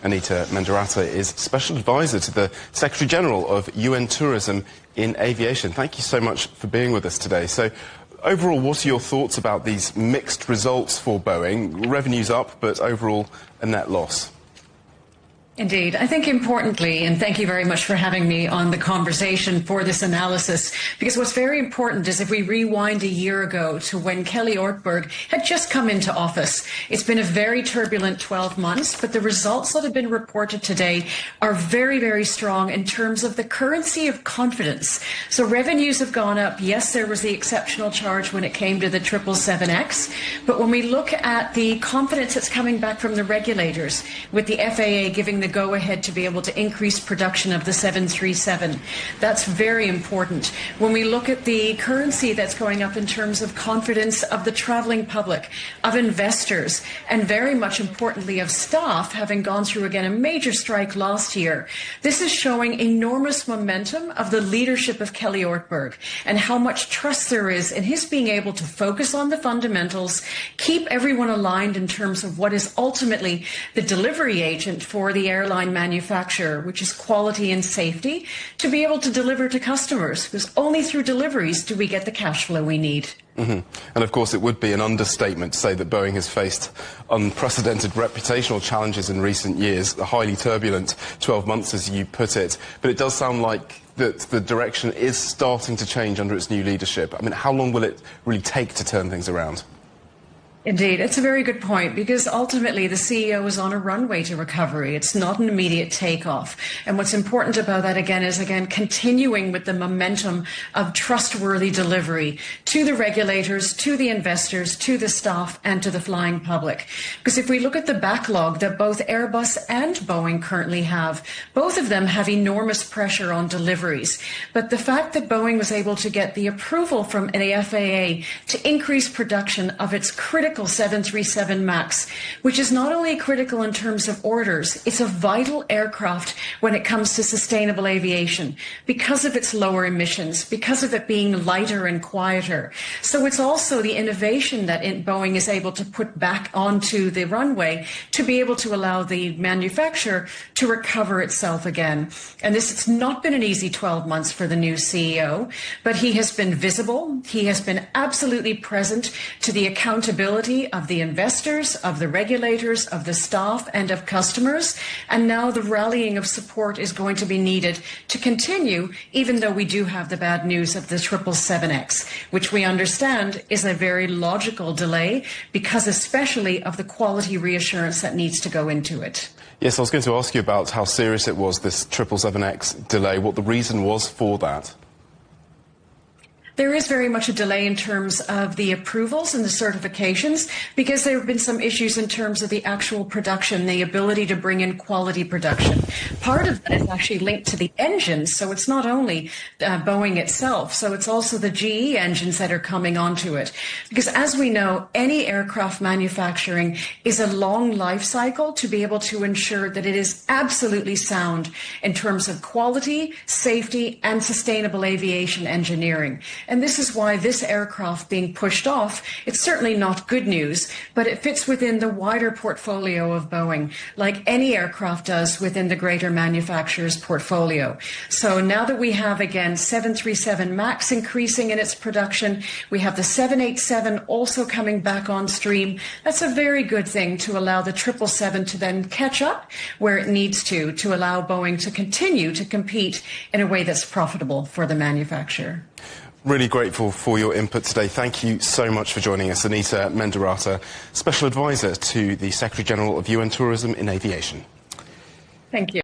Anita Mendiratta is Special Advisor to the Secretary General of UN Tourism in Aviation. Thank you so much for being with us today. So, overall, what are your thoughts about these mixed results for Boeing? Revenue's up, but overall a net loss. Indeed. I think importantly, and thank you very much for having me on the conversation for this analysis, because what's very important is if we rewind a year ago to when Kelly Ortberg had just come into office, it's been a very turbulent 12 months, but the results that have been reported today are very, very strong in terms of the currency of confidence. So revenues have gone up. Yes, there was the exceptional charge when it came to the 777X, but when we look at the confidence that's coming back from the regulators, with the FAA giving the go-ahead to be able to increase production of the 737. That's very important. When we look at the currency that's going up in terms of confidence of the traveling public, of investors, and very much importantly of staff, having gone through again a major strike last year, this is showing enormous momentum of the leadership of Kelly Ortberg and how much trust there is in his being able to focus on the fundamentals, keep everyone aligned in terms of what is ultimately the delivery agent for the airline manufacturer, which is quality and safety, to be able to deliver to customers, because only through deliveries do we get the cash flow we need. And of course it would be an understatement to say that Boeing has faced unprecedented reputational challenges in recent years, a highly turbulent 12 months as you put it, but it does sound like that the direction is starting to change under its new leadership. I mean, how long will it really take to turn things around? Indeed, it's a very good point, because ultimately the CEO is on a runway to recovery. It's not an immediate takeoff. And what's important about that again is continuing with the momentum of trustworthy delivery to the regulators, to the investors, to the staff and to the flying public. Because if we look at the backlog that both Airbus and Boeing currently have, both of them have enormous pressure on deliveries. But the fact that Boeing was able to get the approval from the FAA to increase production of its critical 737 MAX, which is not only critical in terms of orders, it's a vital aircraft when it comes to sustainable aviation because of its lower emissions, because of it being lighter and quieter. So it's also the innovation that Boeing is able to put back onto the runway to be able to allow the manufacturer to recover itself again. And this has not been an easy 12 months for the new CEO, but he has been visible. He has been absolutely present to the accountability of the investors, of the regulators, of the staff and of customers. And now the rallying of support is going to be needed to continue, even though we do have the bad news of the 777X, which we understand is a very logical delay because especially of the quality reassurance that needs to go into it. Yes, I was going to ask you about how serious it was, this 777X delay, what the reason was for that. There is very much a delay in terms of the approvals and the certifications because there have been some issues in terms of the actual production, the ability to bring in quality production. Part of that is actually linked to the engines, so it's not only Boeing itself, so it's also the GE engines that are coming onto it. Because as we know, any aircraft manufacturing is a long life cycle to be able to ensure that it is absolutely sound in terms of quality, safety, and sustainable aviation engineering. And this is why this aircraft being pushed off, it's certainly not good news, but it fits within the wider portfolio of Boeing, like any aircraft does within the greater manufacturer's portfolio. So now that we have, again, 737 MAX increasing in its production, we have the 787 also coming back on stream, that's a very good thing to allow the 777 to then catch up where it needs to allow Boeing to continue to compete in a way that's profitable for the manufacturer. Really grateful for your input today. Thank you so much for joining us. Anita Mendiratta, Special Advisor to the Secretary General of UN Tourism in Aviation. Thank you.